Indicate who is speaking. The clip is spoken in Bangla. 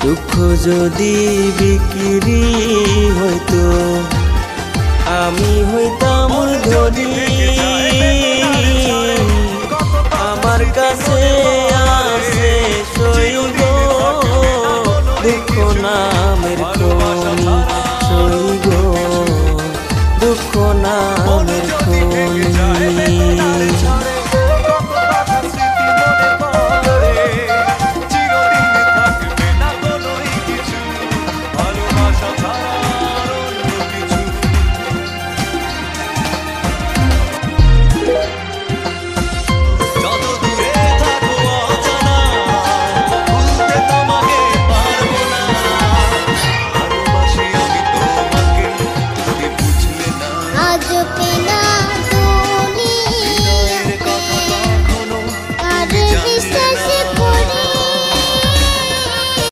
Speaker 1: দুঃখ যদি বিক্রি হইতো আমি হইতাম ধনী। আমার কাছে আছে সইব দুঃখ না